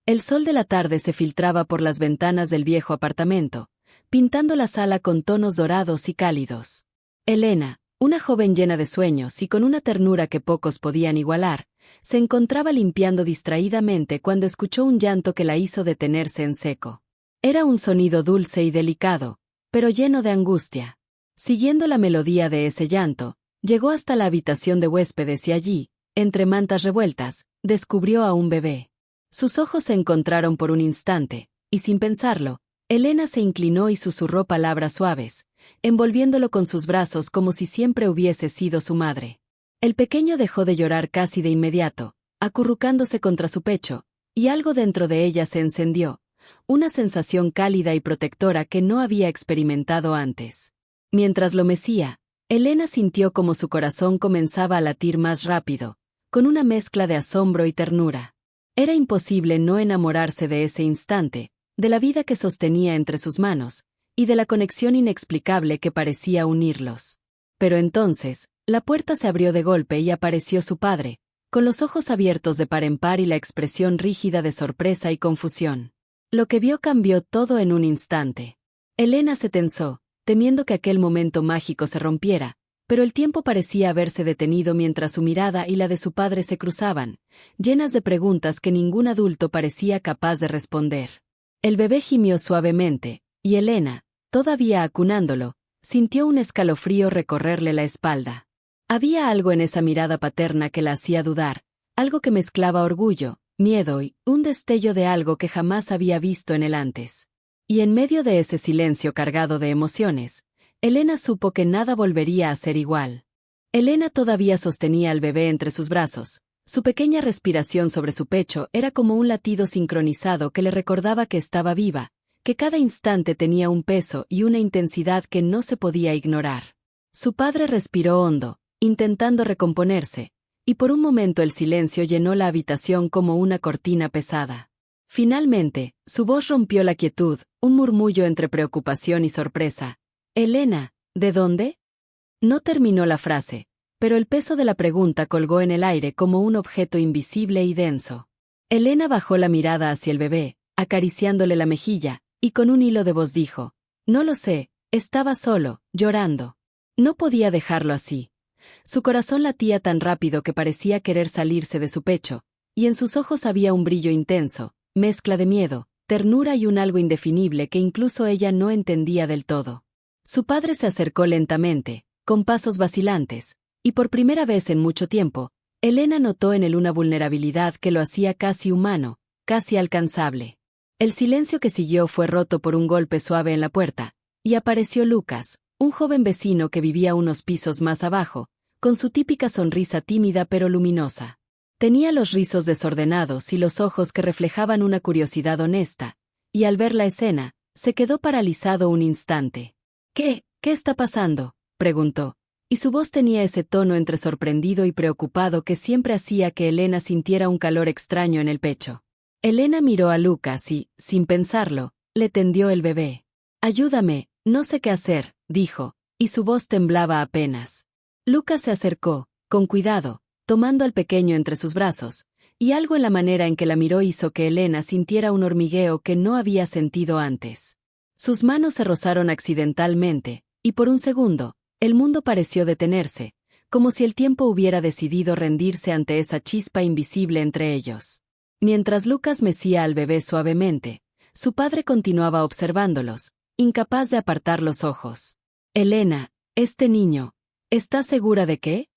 El sol de la tarde se filtraba por las ventanas del viejo apartamento, pintando la sala con tonos dorados y cálidos. Elena, una joven llena de sueños y con una ternura que pocos podían igualar, se encontraba limpiando distraídamente cuando escuchó un llanto que la hizo detenerse en seco. Era un sonido dulce y delicado, pero lleno de angustia. Siguiendo la melodía de ese llanto, llegó hasta la habitación de huéspedes y allí, entre mantas revueltas, descubrió a un bebé. Sus ojos se encontraron por un instante, y sin pensarlo, Elena se inclinó y susurró palabras suaves, envolviéndolo con sus brazos como si siempre hubiese sido su madre. El pequeño dejó de llorar casi de inmediato, acurrucándose contra su pecho, y algo dentro de ella se encendió, una sensación cálida y protectora que no había experimentado antes. Mientras lo mecía, Elena sintió como su corazón comenzaba a latir más rápido, con una mezcla de asombro y ternura. Era imposible no enamorarse de ese instante, de la vida que sostenía entre sus manos, y de la conexión inexplicable que parecía unirlos. Pero entonces, la puerta se abrió de golpe y apareció su padre, con los ojos abiertos de par en par y la expresión rígida de sorpresa y confusión. Lo que vio cambió todo en un instante. Elena se tensó, temiendo que aquel momento mágico se rompiera, pero el tiempo parecía haberse detenido mientras su mirada y la de su padre se cruzaban, llenas de preguntas que ningún adulto parecía capaz de responder. El bebé gimió suavemente, y Elena, todavía acunándolo, sintió un escalofrío recorrerle la espalda. Había algo en esa mirada paterna que la hacía dudar, algo que mezclaba orgullo, miedo y un destello de algo que jamás había visto en él antes. Y en medio de ese silencio cargado de emociones, Elena supo que nada volvería a ser igual. Elena todavía sostenía al bebé entre sus brazos. Su pequeña respiración sobre su pecho era como un latido sincronizado que le recordaba que estaba viva, que cada instante tenía un peso y una intensidad que no se podía ignorar. Su padre respiró hondo, intentando recomponerse, y por un momento el silencio llenó la habitación como una cortina pesada. Finalmente, su voz rompió la quietud, un murmullo entre preocupación y sorpresa. «Elena, ¿de dónde?» No terminó la frase, pero el peso de la pregunta colgó en el aire como un objeto invisible y denso. Elena bajó la mirada hacia el bebé, acariciándole la mejilla, y con un hilo de voz dijo: «No lo sé, estaba solo, llorando». No podía dejarlo así. Su corazón latía tan rápido que parecía querer salirse de su pecho, y en sus ojos había un brillo intenso, mezcla de miedo, ternura y un algo indefinible que incluso ella no entendía del todo. Su padre se acercó lentamente, con pasos vacilantes, y por primera vez en mucho tiempo, Elena notó en él una vulnerabilidad que lo hacía casi humano, casi alcanzable. El silencio que siguió fue roto por un golpe suave en la puerta, y apareció Lucas, un joven vecino que vivía unos pisos más abajo, con su típica sonrisa tímida pero luminosa. Tenía los rizos desordenados y los ojos que reflejaban una curiosidad honesta, y al ver la escena, se quedó paralizado un instante. ¿Qué está pasando?», preguntó, y su voz tenía ese tono entre sorprendido y preocupado que siempre hacía que Elena sintiera un calor extraño en el pecho. Elena miró a Lucas y, sin pensarlo, le tendió el bebé. «Ayúdame, no sé qué hacer», dijo, y su voz temblaba apenas. Lucas se acercó, con cuidado, tomando al pequeño entre sus brazos, y algo en la manera en que la miró hizo que Elena sintiera un hormigueo que no había sentido antes. Sus manos se rozaron accidentalmente, y por un segundo, el mundo pareció detenerse, como si el tiempo hubiera decidido rendirse ante esa chispa invisible entre ellos. Mientras Lucas mecía al bebé suavemente, su padre continuaba observándolos, incapaz de apartar los ojos. «Elena, este niño, ¿estás segura de qué?».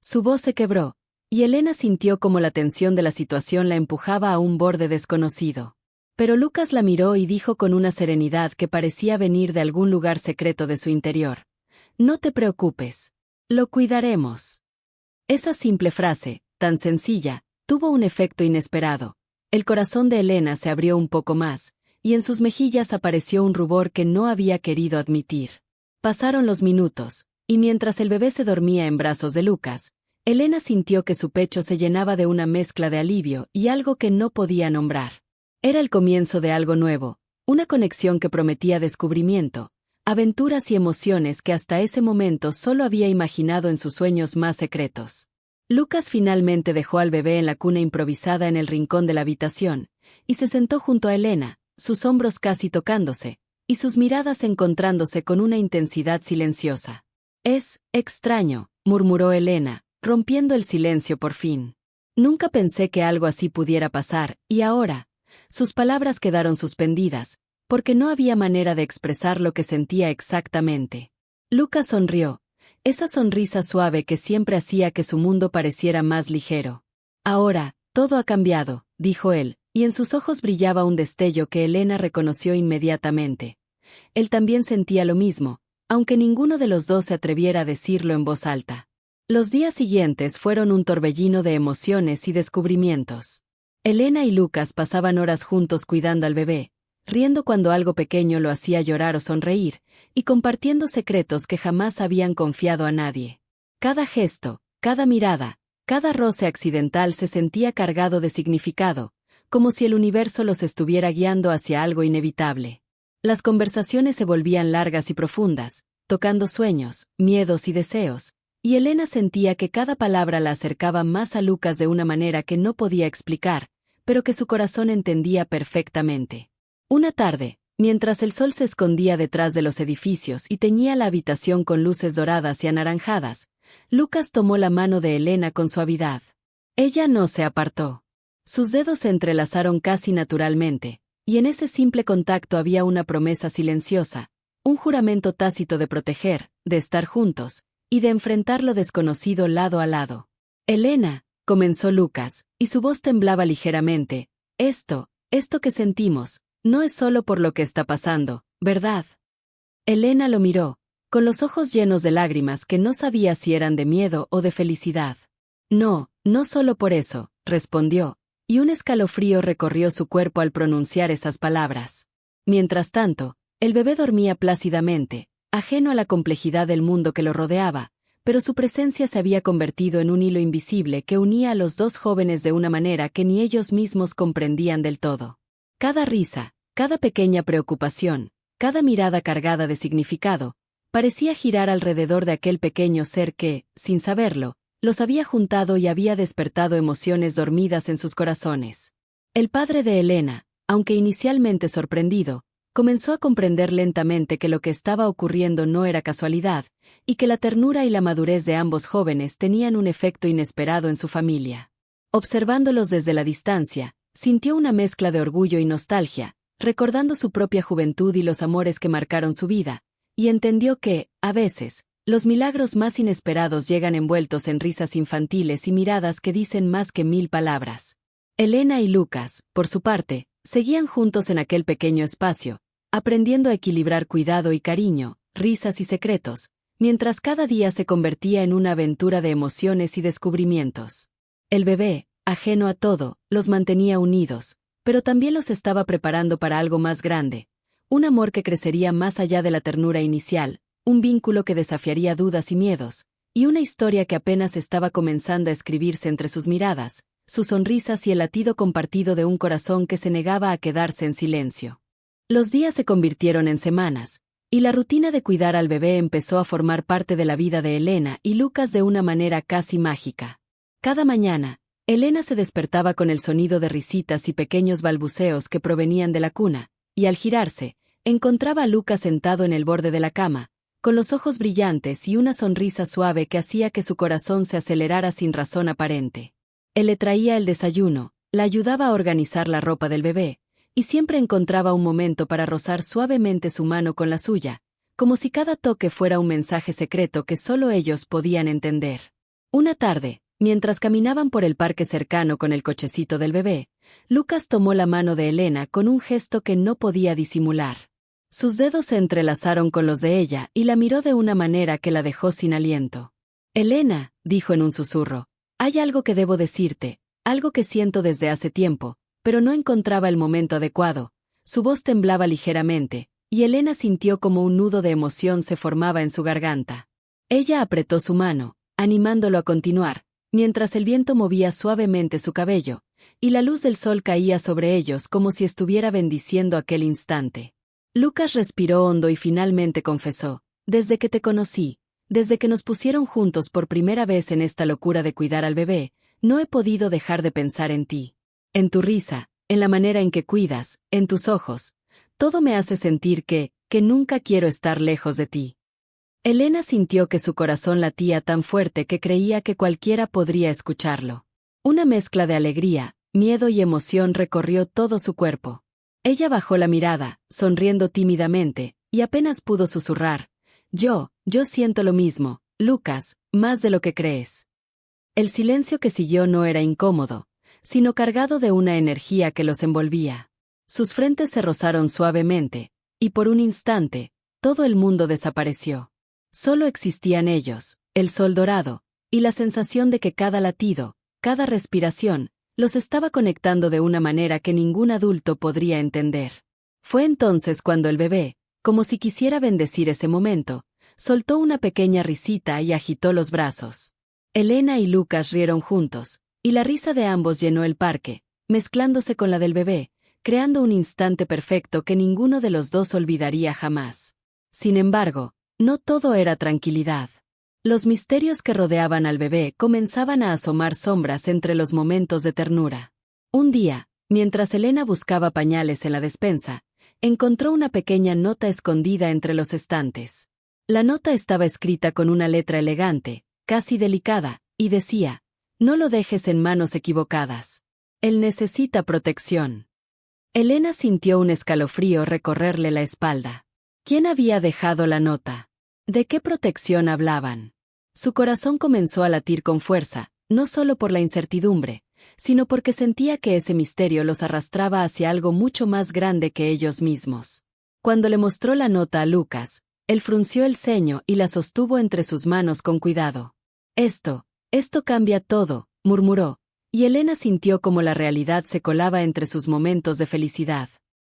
Su voz se quebró, y Elena sintió como la tensión de la situación la empujaba a un borde desconocido. Pero Lucas la miró y dijo con una serenidad que parecía venir de algún lugar secreto de su interior: «No te preocupes. Lo cuidaremos». Esa simple frase, tan sencilla, tuvo un efecto inesperado. El corazón de Elena se abrió un poco más, y en sus mejillas apareció un rubor que no había querido admitir. Pasaron los minutos, y mientras el bebé se dormía en brazos de Lucas, Elena sintió que su pecho se llenaba de una mezcla de alivio y algo que no podía nombrar. Era el comienzo de algo nuevo, una conexión que prometía descubrimiento, aventuras y emociones que hasta ese momento solo había imaginado en sus sueños más secretos. Lucas finalmente dejó al bebé en la cuna improvisada en el rincón de la habitación, y se sentó junto a Elena, sus hombros casi tocándose, y sus miradas encontrándose con una intensidad silenciosa. «Es extraño», murmuró Elena, rompiendo el silencio por fin. «Nunca pensé que algo así pudiera pasar, y ahora...» Sus palabras quedaron suspendidas, porque no había manera de expresar lo que sentía exactamente. Lucas sonrió, esa sonrisa suave que siempre hacía que su mundo pareciera más ligero. «Ahora, todo ha cambiado», dijo él, y en sus ojos brillaba un destello que Elena reconoció inmediatamente. Él también sentía lo mismo, aunque ninguno de los dos se atreviera a decirlo en voz alta. Los días siguientes fueron un torbellino de emociones y descubrimientos. Elena y Lucas pasaban horas juntos cuidando al bebé, riendo cuando algo pequeño lo hacía llorar o sonreír, y compartiendo secretos que jamás habían confiado a nadie. Cada gesto, cada mirada, cada roce accidental se sentía cargado de significado, como si el universo los estuviera guiando hacia algo inevitable. Las conversaciones se volvían largas y profundas, tocando sueños, miedos y deseos, y Elena sentía que cada palabra la acercaba más a Lucas de una manera que no podía explicar, pero que su corazón entendía perfectamente. Una tarde, mientras el sol se escondía detrás de los edificios y teñía la habitación con luces doradas y anaranjadas, Lucas tomó la mano de Elena con suavidad. Ella no se apartó. Sus dedos se entrelazaron casi naturalmente, y en ese simple contacto había una promesa silenciosa, un juramento tácito de proteger, de estar juntos, y de enfrentar lo desconocido lado a lado. «Elena», comenzó Lucas, y su voz temblaba ligeramente, esto que sentimos, no es solo por lo que está pasando, ¿verdad?» Elena lo miró, con los ojos llenos de lágrimas que no sabía si eran de miedo o de felicidad. «No, no solo por eso», respondió, y un escalofrío recorrió su cuerpo al pronunciar esas palabras. Mientras tanto, el bebé dormía plácidamente, ajeno a la complejidad del mundo que lo rodeaba, pero su presencia se había convertido en un hilo invisible que unía a los dos jóvenes de una manera que ni ellos mismos comprendían del todo. Cada risa, cada pequeña preocupación, cada mirada cargada de significado, parecía girar alrededor de aquel pequeño ser que, sin saberlo, los había juntado y había despertado emociones dormidas en sus corazones. El padre de Elena, aunque inicialmente sorprendido, comenzó a comprender lentamente que lo que estaba ocurriendo no era casualidad, y que la ternura y la madurez de ambos jóvenes tenían un efecto inesperado en su familia. Observándolos desde la distancia, sintió una mezcla de orgullo y nostalgia, recordando su propia juventud y los amores que marcaron su vida, y entendió que, a veces, los milagros más inesperados llegan envueltos en risas infantiles y miradas que dicen más que 1000 palabras. Elena y Lucas, por su parte, seguían juntos en aquel pequeño espacio, aprendiendo a equilibrar cuidado y cariño, risas y secretos, mientras cada día se convertía en una aventura de emociones y descubrimientos. El bebé, ajeno a todo, los mantenía unidos, pero también los estaba preparando para algo más grande, un amor que crecería más allá de la ternura inicial, un vínculo que desafiaría dudas y miedos, y una historia que apenas estaba comenzando a escribirse entre sus miradas, sus sonrisas y el latido compartido de un corazón que se negaba a quedarse en silencio. Los días se convirtieron en semanas, y la rutina de cuidar al bebé empezó a formar parte de la vida de Elena y Lucas de una manera casi mágica. Cada mañana, Elena se despertaba con el sonido de risitas y pequeños balbuceos que provenían de la cuna, y al girarse, encontraba a Lucas sentado en el borde de la cama, con los ojos brillantes y una sonrisa suave que hacía que su corazón se acelerara sin razón aparente. Él le traía el desayuno, la ayudaba a organizar la ropa del bebé, y siempre encontraba un momento para rozar suavemente su mano con la suya, como si cada toque fuera un mensaje secreto que solo ellos podían entender. Una tarde, mientras caminaban por el parque cercano con el cochecito del bebé, Lucas tomó la mano de Elena con un gesto que no podía disimular. Sus dedos se entrelazaron con los de ella y la miró de una manera que la dejó sin aliento. «Elena», dijo en un susurro, «hay algo que debo decirte, algo que siento desde hace tiempo», pero no encontraba el momento adecuado. Su voz temblaba ligeramente, y Elena sintió como un nudo de emoción se formaba en su garganta. Ella apretó su mano, animándolo a continuar, mientras el viento movía suavemente su cabello, y la luz del sol caía sobre ellos como si estuviera bendiciendo aquel instante. Lucas respiró hondo y finalmente confesó: «Desde que te conocí, desde que nos pusieron juntos por primera vez en esta locura de cuidar al bebé, no he podido dejar de pensar en ti. En tu risa, en la manera en que cuidas, en tus ojos. Todo me hace sentir que nunca quiero estar lejos de ti. Elena sintió que su corazón latía tan fuerte que creía que cualquiera podría escucharlo. Una mezcla de alegría, miedo y emoción recorrió todo su cuerpo. Ella bajó la mirada, sonriendo tímidamente, y apenas pudo susurrar: yo siento lo mismo, Lucas, más de lo que crees. El silencio que siguió no era incómodo, sino cargado de una energía que los envolvía. Sus frentes se rozaron suavemente, y por un instante, todo el mundo desapareció. Solo existían ellos, el sol dorado, y la sensación de que cada latido, cada respiración, los estaba conectando de una manera que ningún adulto podría entender. Fue entonces cuando el bebé, como si quisiera bendecir ese momento, soltó una pequeña risita y agitó los brazos. Elena y Lucas rieron juntos, y la risa de ambos llenó el parque, mezclándose con la del bebé, creando un instante perfecto que ninguno de los dos olvidaría jamás. Sin embargo, no todo era tranquilidad. Los misterios que rodeaban al bebé comenzaban a asomar sombras entre los momentos de ternura. Un día, mientras Elena buscaba pañales en la despensa, encontró una pequeña nota escondida entre los estantes. La nota estaba escrita con una letra elegante, casi delicada, y decía: no lo dejes en manos equivocadas. Él necesita protección. Elena sintió un escalofrío recorrerle la espalda. ¿Quién había dejado la nota? ¿De qué protección hablaban? Su corazón comenzó a latir con fuerza, no solo por la incertidumbre, sino porque sentía que ese misterio los arrastraba hacia algo mucho más grande que ellos mismos. Cuando le mostró la nota a Lucas, él frunció el ceño y la sostuvo entre sus manos con cuidado. Esto cambia todo, murmuró, y Elena sintió como la realidad se colaba entre sus momentos de felicidad.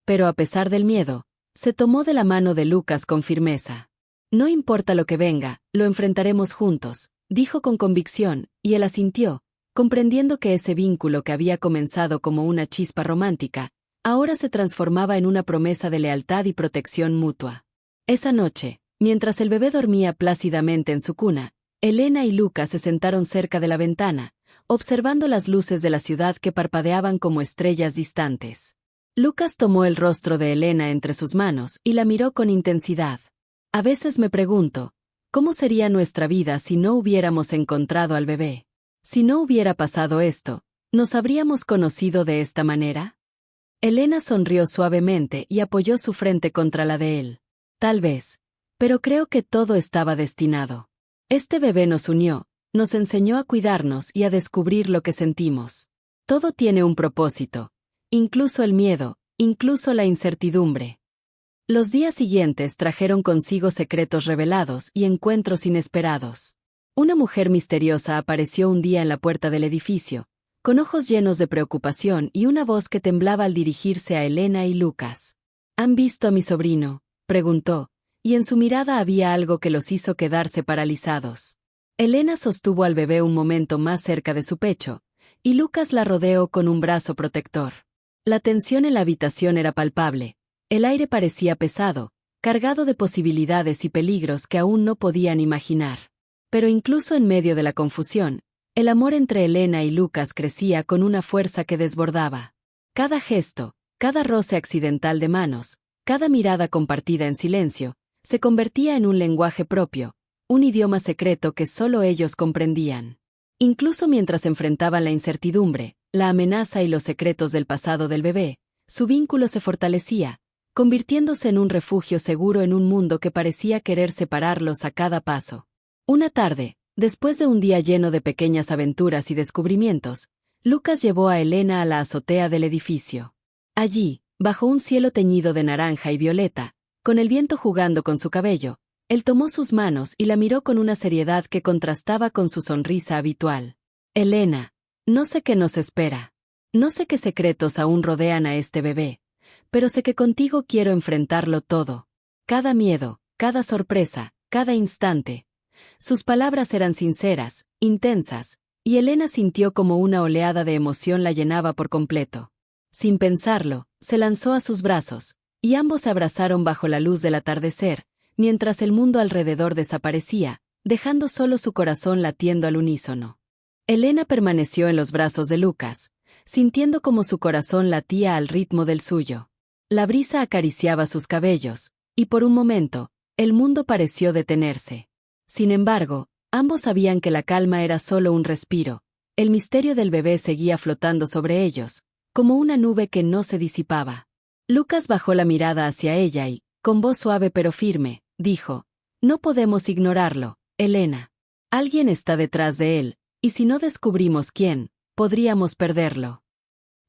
Pero a pesar del miedo, se tomó de la mano de Lucas con firmeza. No importa lo que venga, lo enfrentaremos juntos, dijo con convicción, y él asintió, comprendiendo que ese vínculo que había comenzado como una chispa romántica, ahora se transformaba en una promesa de lealtad y protección mutua. Esa noche, mientras el bebé dormía plácidamente en su cuna, Elena y Lucas se sentaron cerca de la ventana, observando las luces de la ciudad que parpadeaban como estrellas distantes. Lucas tomó el rostro de Elena entre sus manos y la miró con intensidad. A veces me pregunto, ¿cómo sería nuestra vida si no hubiéramos encontrado al bebé? Si no hubiera pasado esto, ¿nos habríamos conocido de esta manera? Elena sonrió suavemente y apoyó su frente contra la de él. Tal vez, pero creo que todo estaba destinado. Este bebé nos unió, nos enseñó a cuidarnos y a descubrir lo que sentimos. Todo tiene un propósito, incluso el miedo, incluso la incertidumbre. Los días siguientes trajeron consigo secretos revelados y encuentros inesperados. Una mujer misteriosa apareció un día en la puerta del edificio, con ojos llenos de preocupación y una voz que temblaba al dirigirse a Elena y Lucas. ¿Han visto a mi sobrino?, preguntó, y en su mirada había algo que los hizo quedarse paralizados. Elena sostuvo al bebé un momento más cerca de su pecho, y Lucas la rodeó con un brazo protector. La tensión en la habitación era palpable. El aire parecía pesado, cargado de posibilidades y peligros que aún no podían imaginar. Pero incluso en medio de la confusión, el amor entre Elena y Lucas crecía con una fuerza que desbordaba. Cada gesto, cada roce accidental de manos, cada mirada compartida en silencio, se convertía en un lenguaje propio, un idioma secreto que solo ellos comprendían. Incluso mientras enfrentaban la incertidumbre, la amenaza y los secretos del pasado del bebé, su vínculo se fortalecía, convirtiéndose en un refugio seguro en un mundo que parecía querer separarlos a cada paso. Una tarde, después de un día lleno de pequeñas aventuras y descubrimientos, Lucas llevó a Elena a la azotea del edificio. Allí, bajo un cielo teñido de naranja y violeta, con el viento jugando con su cabello, él tomó sus manos y la miró con una seriedad que contrastaba con su sonrisa habitual. Elena, no sé qué nos espera. No sé qué secretos aún rodean a este bebé, pero sé que contigo quiero enfrentarlo todo. Cada miedo, cada sorpresa, cada instante. Sus palabras eran sinceras, intensas, y Elena sintió como una oleada de emoción la llenaba por completo. Sin pensarlo, se lanzó a sus brazos, y ambos se abrazaron bajo la luz del atardecer, mientras el mundo alrededor desaparecía, dejando solo su corazón latiendo al unísono. Elena permaneció en los brazos de Lucas, sintiendo como su corazón latía al ritmo del suyo. La brisa acariciaba sus cabellos, y por un momento, el mundo pareció detenerse. Sin embargo, ambos sabían que la calma era solo un respiro. El misterio del bebé seguía flotando sobre ellos, como una nube que no se disipaba. Lucas bajó la mirada hacia ella y, con voz suave pero firme, dijo: «No podemos ignorarlo, Elena. Alguien está detrás de él, y si no descubrimos quién, podríamos perderlo».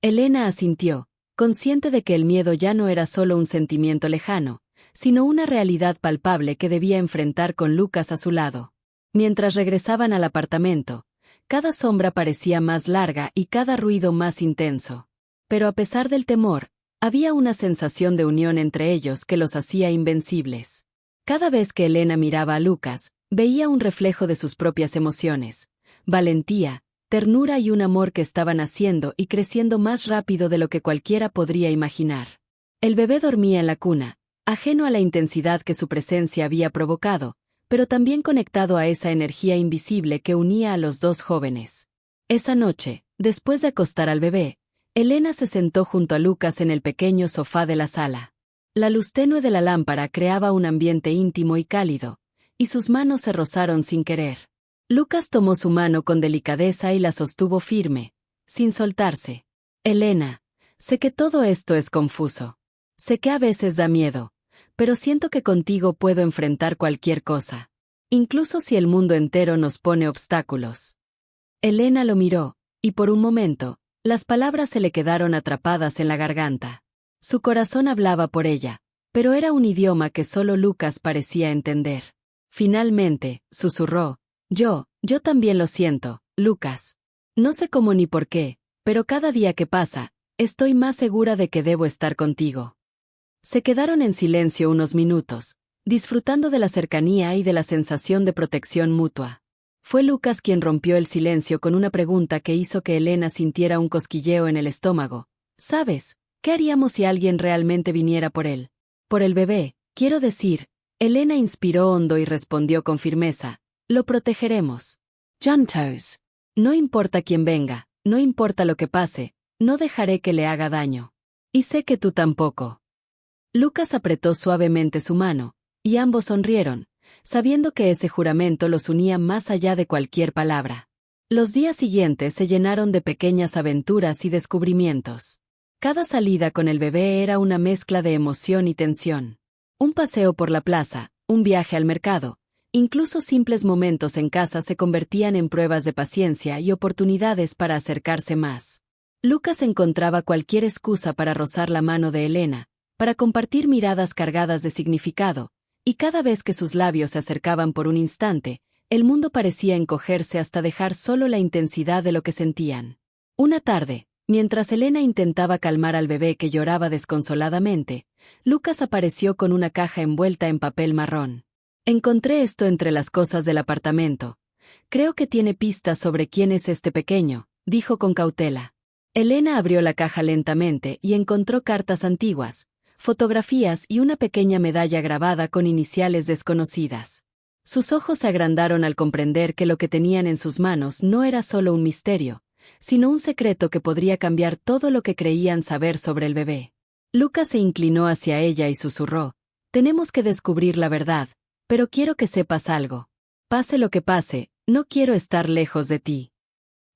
Elena asintió, consciente de que el miedo ya no era solo un sentimiento lejano, sino una realidad palpable que debía enfrentar con Lucas a su lado. Mientras regresaban al apartamento, cada sombra parecía más larga y cada ruido más intenso. Pero a pesar del temor, había una sensación de unión entre ellos que los hacía invencibles. Cada vez que Elena miraba a Lucas, veía un reflejo de sus propias emociones: valentía, ternura y un amor que estaban naciendo y creciendo más rápido de lo que cualquiera podría imaginar. El bebé dormía en la cuna, ajeno a la intensidad que su presencia había provocado, pero también conectado a esa energía invisible que unía a los dos jóvenes. Esa noche, después de acostar al bebé, Elena se sentó junto a Lucas en el pequeño sofá de la sala. La luz tenue de la lámpara creaba un ambiente íntimo y cálido, y sus manos se rozaron sin querer. Lucas tomó su mano con delicadeza y la sostuvo firme, sin soltarse. «Elena, sé que todo esto es confuso. Sé que a veces da miedo, pero siento que contigo puedo enfrentar cualquier cosa, incluso si el mundo entero nos pone obstáculos». Elena lo miró, y por un momento, las palabras se le quedaron atrapadas en la garganta. Su corazón hablaba por ella, pero era un idioma que solo Lucas parecía entender. Finalmente, susurró: Yo también lo siento, Lucas. No sé cómo ni por qué, pero cada día que pasa, estoy más segura de que debo estar contigo». Se quedaron en silencio unos minutos, disfrutando de la cercanía y de la sensación de protección mutua. Fue Lucas quien rompió el silencio con una pregunta que hizo que Elena sintiera un cosquilleo en el estómago. «¿Sabes qué haríamos si alguien realmente viniera por él? Por el bebé, quiero decir». Elena inspiró hondo y respondió con firmeza: «Lo protegeremos. Juntos. No importa quién venga, no importa lo que pase, no dejaré que le haga daño. Y sé que tú tampoco». Lucas apretó suavemente su mano, y ambos sonrieron, sabiendo que ese juramento los unía más allá de cualquier palabra. Los días siguientes se llenaron de pequeñas aventuras y descubrimientos. Cada salida con el bebé era una mezcla de emoción y tensión. Un paseo por la plaza, un viaje al mercado, incluso simples momentos en casa se convertían en pruebas de paciencia y oportunidades para acercarse más. Lucas encontraba cualquier excusa para rozar la mano de Elena, para compartir miradas cargadas de significado, y cada vez que sus labios se acercaban por un instante, el mundo parecía encogerse hasta dejar solo la intensidad de lo que sentían. Una tarde, mientras Elena intentaba calmar al bebé que lloraba desconsoladamente, Lucas apareció con una caja envuelta en papel marrón. «Encontré esto entre las cosas del apartamento. Creo que tiene pistas sobre quién es este pequeño», dijo con cautela. Elena abrió la caja lentamente y encontró cartas antiguas, fotografías y una pequeña medalla grabada con iniciales desconocidas. Sus ojos se agrandaron al comprender que lo que tenían en sus manos no era solo un misterio, sino un secreto que podría cambiar todo lo que creían saber sobre el bebé. Lucas se inclinó hacia ella y susurró: «Tenemos que descubrir la verdad, pero quiero que sepas algo. Pase lo que pase, no quiero estar lejos de ti».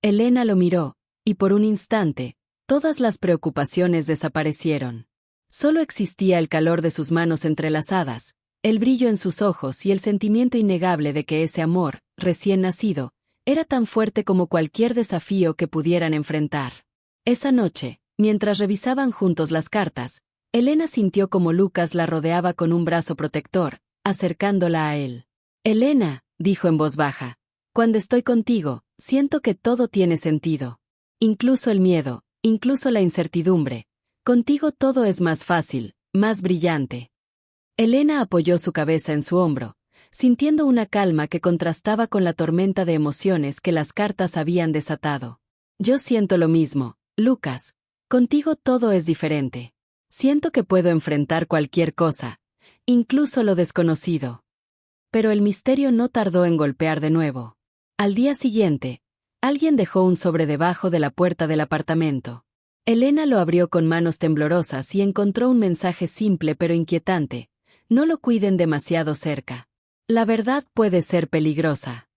Elena lo miró, y por un instante, todas las preocupaciones desaparecieron. Solo existía el calor de sus manos entrelazadas, el brillo en sus ojos y el sentimiento innegable de que ese amor, recién nacido, era tan fuerte como cualquier desafío que pudieran enfrentar. Esa noche, mientras revisaban juntos las cartas, Elena sintió como Lucas la rodeaba con un brazo protector, acercándola a él. «Elena», dijo en voz baja, «cuando estoy contigo, siento que todo tiene sentido. Incluso el miedo, incluso la incertidumbre. Contigo todo es más fácil, más brillante». Elena apoyó su cabeza en su hombro, sintiendo una calma que contrastaba con la tormenta de emociones que las cartas habían desatado. «Yo siento lo mismo, Lucas. Contigo todo es diferente. Siento que puedo enfrentar cualquier cosa, incluso lo desconocido». Pero el misterio no tardó en golpear de nuevo. Al día siguiente, Alguien dejó un sobre debajo de la puerta del apartamento. Elena lo abrió con manos temblorosas y encontró un mensaje simple pero inquietante. No lo cuiden demasiado cerca. La verdad puede ser peligrosa.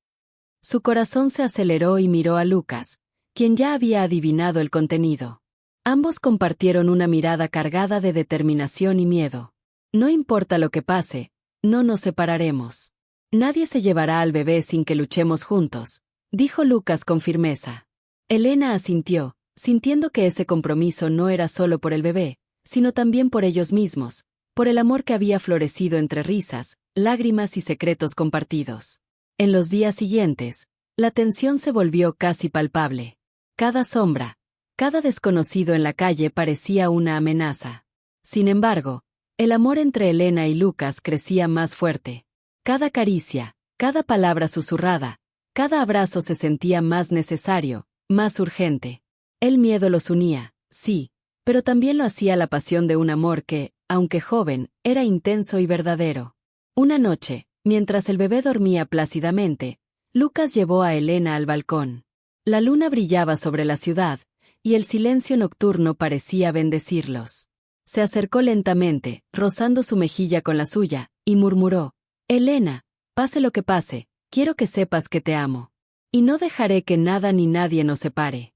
Su corazón se aceleró y miró a Lucas, quien ya había adivinado el contenido. Ambos compartieron una mirada cargada de determinación y miedo. No importa lo que pase, no nos separaremos. Nadie se llevará al bebé sin que luchemos juntos, dijo Lucas con firmeza. Elena asintió, sintiendo que ese compromiso no era solo por el bebé, sino también por ellos mismos, por el amor que había florecido entre risas, lágrimas y secretos compartidos. En los días siguientes, la tensión se volvió casi palpable. Cada sombra, cada desconocido en la calle parecía una amenaza. Sin embargo, el amor entre Elena y Lucas crecía más fuerte. Cada caricia, cada palabra susurrada, cada abrazo se sentía más necesario, más urgente. El miedo los unía, sí, pero también lo hacía la pasión de un amor que, aunque joven, era intenso y verdadero. Una noche, mientras el bebé dormía plácidamente, Lucas llevó a Elena al balcón. La luna brillaba sobre la ciudad, y el silencio nocturno parecía bendecirlos. Se acercó lentamente, rozando su mejilla con la suya, y murmuró: «Elena, pase lo que pase, quiero que sepas que te amo. Y no dejaré que nada ni nadie nos separe».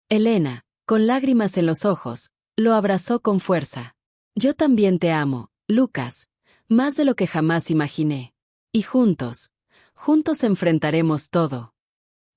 Elena, con lágrimas en los ojos, lo abrazó con fuerza. «Yo también te amo, Lucas, más de lo que jamás imaginé. Y juntos enfrentaremos todo».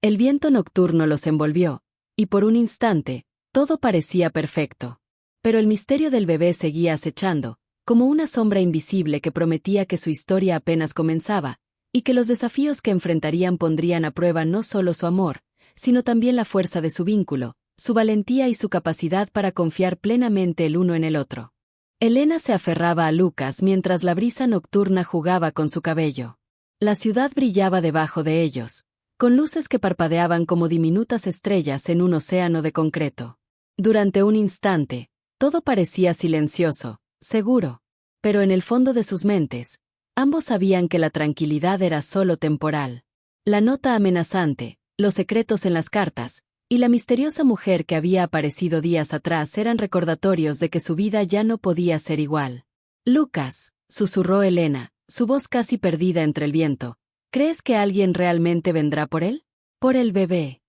El viento nocturno los envolvió, y por un instante, todo parecía perfecto. Pero el misterio del bebé seguía acechando, como una sombra invisible que prometía que su historia apenas comenzaba, y que los desafíos que enfrentarían pondrían a prueba no solo su amor, sino también la fuerza de su vínculo, su valentía y su capacidad para confiar plenamente el uno en el otro. Elena se aferraba a Lucas mientras la brisa nocturna jugaba con su cabello. La ciudad brillaba debajo de ellos, con luces que parpadeaban como diminutas estrellas en un océano de concreto. Durante un instante, todo parecía silencioso, seguro, pero en el fondo de sus mentes, ambos sabían que la tranquilidad era solo temporal. La nota amenazante, los secretos en las cartas, y la misteriosa mujer que había aparecido días atrás eran recordatorios de que su vida ya no podía ser igual. «Lucas», susurró Elena, su voz casi perdida entre el viento, «¿crees que alguien realmente vendrá por él? Por el bebé».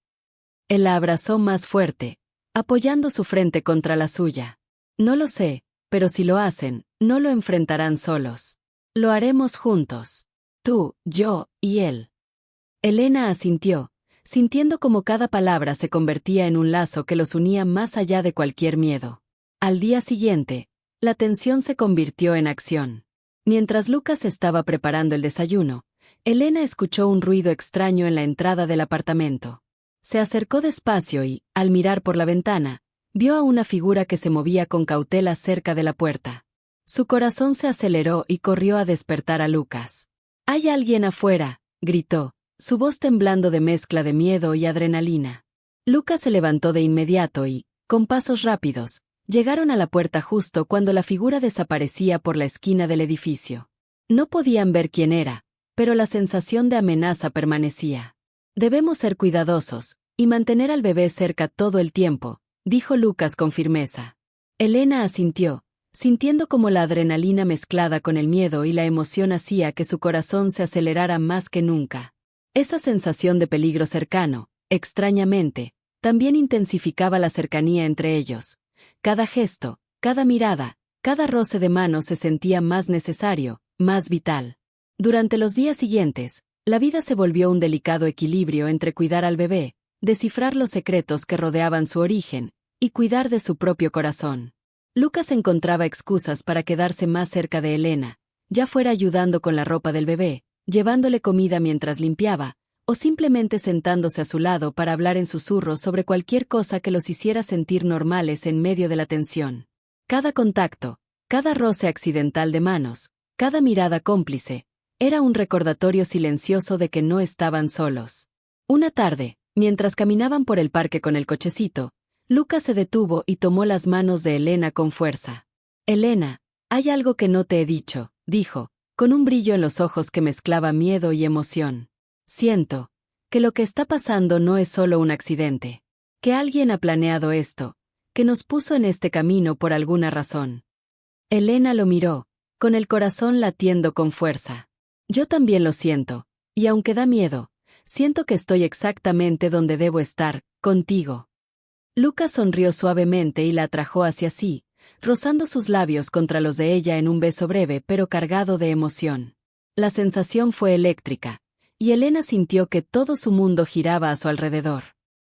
Él la abrazó más fuerte, apoyando su frente contra la suya. «No lo sé, pero si lo hacen, no lo enfrentarán solos. Lo haremos juntos. Tú, yo y él». Elena asintió, sintiendo como cada palabra se convertía en un lazo que los unía más allá de cualquier miedo. Al día siguiente, la tensión se convirtió en acción. Mientras Lucas estaba preparando el desayuno, Elena escuchó un ruido extraño en la entrada del apartamento. Se acercó despacio y, al mirar por la ventana, vio a una figura que se movía con cautela cerca de la puerta. Su corazón se aceleró y corrió a despertar a Lucas. «¡Hay alguien afuera!», gritó, su voz temblando de mezcla de miedo y adrenalina. Lucas se levantó de inmediato y, con pasos rápidos, llegaron a la puerta justo cuando la figura desaparecía por la esquina del edificio. No podían ver quién era, pero la sensación de amenaza permanecía. «Debemos ser cuidadosos y mantener al bebé cerca todo el tiempo», dijo Lucas con firmeza. Elena asintió, sintiendo como la adrenalina mezclada con el miedo y la emoción hacía que su corazón se acelerara más que nunca. Esa sensación de peligro cercano, extrañamente, también intensificaba la cercanía entre ellos. Cada gesto, cada mirada, cada roce de mano se sentía más necesario, más vital. Durante los días siguientes, la vida se volvió un delicado equilibrio entre cuidar al bebé, descifrar los secretos que rodeaban su origen, y cuidar de su propio corazón. Lucas encontraba excusas para quedarse más cerca de Elena, ya fuera ayudando con la ropa del bebé, llevándole comida mientras limpiaba, o simplemente sentándose a su lado para hablar en susurros sobre cualquier cosa que los hiciera sentir normales en medio de la tensión. Cada contacto, cada roce accidental de manos, cada mirada cómplice, era un recordatorio silencioso de que no estaban solos. Una tarde, mientras caminaban por el parque con el cochecito, Lucas se detuvo y tomó las manos de Elena con fuerza. «Elena, hay algo que no te he dicho», dijo, con un brillo en los ojos que mezclaba miedo y emoción. «Siento que lo que está pasando no es solo un accidente, que alguien ha planeado esto, que nos puso en este camino por alguna razón. Elena lo miró, con el corazón latiendo con fuerza. Yo también lo siento, y aunque da miedo, siento que estoy exactamente donde debo estar, contigo. Lucas sonrió suavemente y la atrajo hacia sí, rozando sus labios contra los de ella en un beso breve pero cargado de emoción. La sensación fue eléctrica, y Elena sintió que todo su mundo giraba a su alrededor.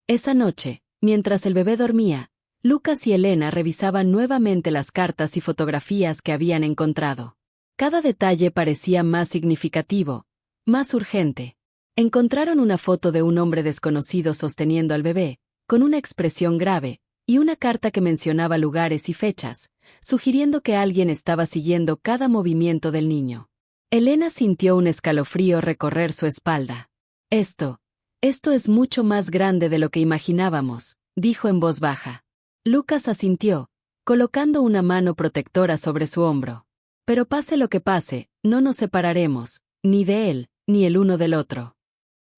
Esa noche, mientras el bebé dormía, Lucas y Elena revisaban nuevamente las cartas y fotografías que habían encontrado. Cada detalle parecía más significativo, más urgente. Encontraron una foto de un hombre desconocido sosteniendo al bebé, con una expresión grave, y una carta que mencionaba lugares y fechas, sugiriendo que alguien estaba siguiendo cada movimiento del niño. Elena sintió un escalofrío recorrer su espalda. Esto es mucho más grande de lo que imaginábamos, dijo en voz baja. Lucas asintió, colocando una mano protectora sobre su hombro. Pero pase lo que pase, no nos separaremos, ni de él, ni el uno del otro.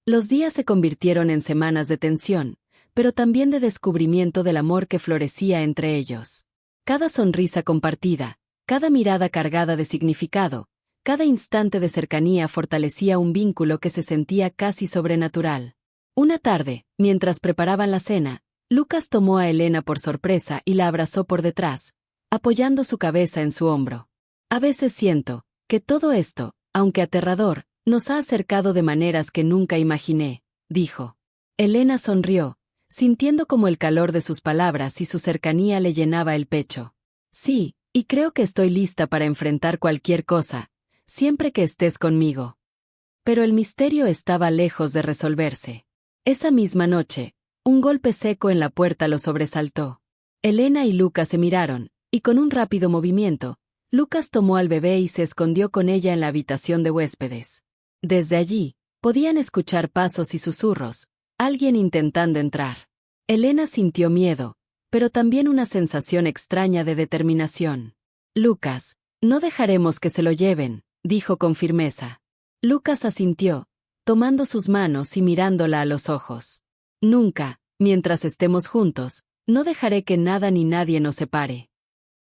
Los días se convirtieron en semanas de tensión, pero también de descubrimiento del amor que florecía entre ellos. Cada sonrisa compartida, cada mirada cargada de significado, cada instante de cercanía fortalecía un vínculo que se sentía casi sobrenatural. Una tarde, mientras preparaban la cena, Lucas tomó a Elena por sorpresa y la abrazó por detrás, apoyando su cabeza en su hombro. A veces siento que todo esto, aunque aterrador, nos ha acercado de maneras que nunca imaginé, dijo. Elena sonrió, sintiendo como el calor de sus palabras y su cercanía le llenaba el pecho. Sí, y creo que estoy lista para enfrentar cualquier cosa, siempre que estés conmigo. Pero el misterio estaba lejos de resolverse. Esa misma noche, un golpe seco en la puerta lo sobresaltó. Elena y Lucas se miraron, y con un rápido movimiento, Lucas tomó al bebé y se escondió con ella en la habitación de huéspedes. Desde allí, podían escuchar pasos y susurros, alguien intentando entrar. Elena sintió miedo, pero también una sensación extraña de determinación. Lucas, no dejaremos que se lo lleven, dijo con firmeza. Lucas asintió, tomando sus manos y mirándola a los ojos. Nunca, mientras estemos juntos, no dejaré que nada ni nadie nos separe.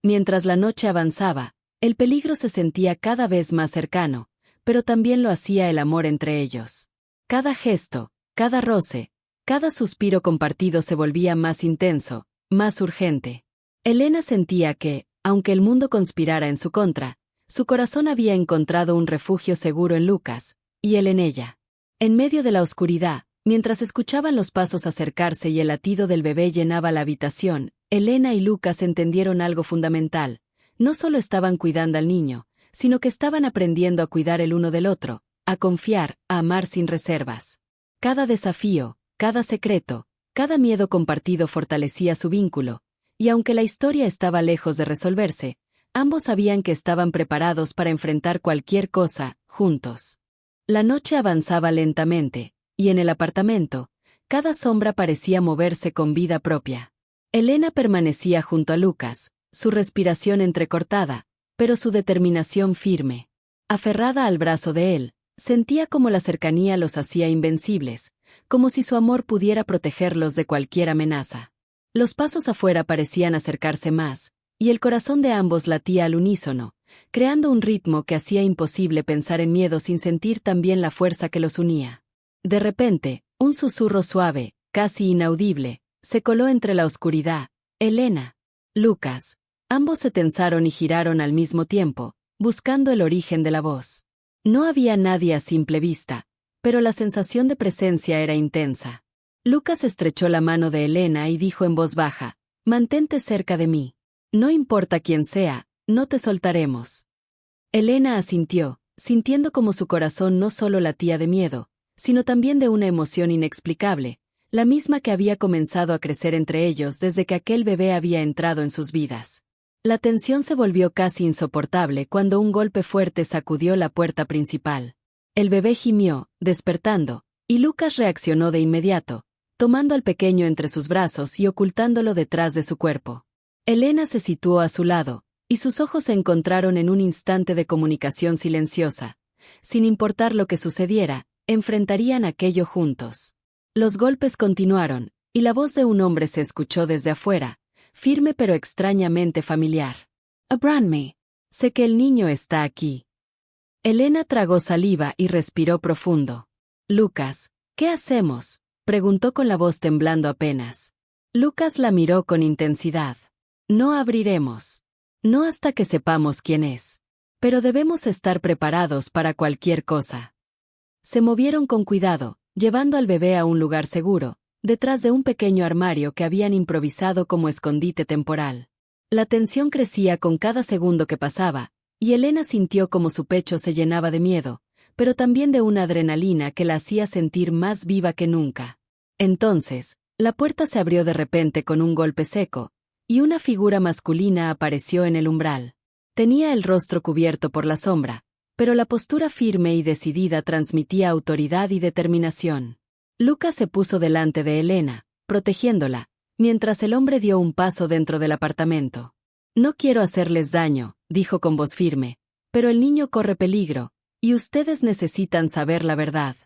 Mientras la noche avanzaba, el peligro se sentía cada vez más cercano, pero también lo hacía el amor entre ellos. Cada gesto, cada roce, cada suspiro compartido se volvía más intenso, más urgente. Elena sentía que, aunque el mundo conspirara en su contra, su corazón había encontrado un refugio seguro en Lucas, y él en ella. En medio de la oscuridad, mientras escuchaban los pasos acercarse y el latido del bebé llenaba la habitación, Elena y Lucas entendieron algo fundamental. No solo estaban cuidando al niño, sino que estaban aprendiendo a cuidar el uno del otro, a confiar, a amar sin reservas. Cada desafío, cada secreto, cada miedo compartido fortalecía su vínculo, y aunque la historia estaba lejos de resolverse, ambos sabían que estaban preparados para enfrentar cualquier cosa, juntos. La noche avanzaba lentamente, y en el apartamento, cada sombra parecía moverse con vida propia. Elena permanecía junto a Lucas, su respiración entrecortada, pero su determinación firme. Aferrada al brazo de él, sentía como la cercanía los hacía invencibles, como si su amor pudiera protegerlos de cualquier amenaza. Los pasos afuera parecían acercarse más, y el corazón de ambos latía al unísono, creando un ritmo que hacía imposible pensar en miedo sin sentir también la fuerza que los unía. De repente, un susurro suave, casi inaudible, se coló entre la oscuridad. Elena. Lucas. Ambos se tensaron y giraron al mismo tiempo, buscando el origen de la voz. No había nadie a simple vista, pero la sensación de presencia era intensa. Lucas estrechó la mano de Elena y dijo en voz baja, «Mantente cerca de mí. No importa quién sea, no te soltaremos». Elena asintió, sintiendo como su corazón no solo latía de miedo, sino también de una emoción inexplicable, la misma que había comenzado a crecer entre ellos desde que aquel bebé había entrado en sus vidas. La tensión se volvió casi insoportable cuando un golpe fuerte sacudió la puerta principal. El bebé gimió, despertando, y Lucas reaccionó de inmediato, tomando al pequeño entre sus brazos y ocultándolo detrás de su cuerpo. Elena se situó a su lado, y sus ojos se encontraron en un instante de comunicación silenciosa. Sin importar lo que sucediera, enfrentarían aquello juntos. Los golpes continuaron, y la voz de un hombre se escuchó desde afuera, firme pero extrañamente familiar. Abranme. Sé que el niño está aquí. Elena tragó saliva y respiró profundo. Lucas, ¿qué hacemos?, preguntó con la voz temblando apenas. Lucas la miró con intensidad. No abriremos. No hasta que sepamos quién es. Pero debemos estar preparados para cualquier cosa. Se movieron con cuidado, llevando al bebé a un lugar seguro, detrás de un pequeño armario que habían improvisado como escondite temporal. La tensión crecía con cada segundo que pasaba, y Elena sintió como su pecho se llenaba de miedo, pero también de una adrenalina que la hacía sentir más viva que nunca. Entonces, la puerta se abrió de repente con un golpe seco, y una figura masculina apareció en el umbral. Tenía el rostro cubierto por la sombra, pero la postura firme y decidida transmitía autoridad y determinación. Lucas se puso delante de Elena, protegiéndola, mientras el hombre dio un paso dentro del apartamento. No quiero hacerles daño, dijo con voz firme, pero el niño corre peligro, y ustedes necesitan saber la verdad.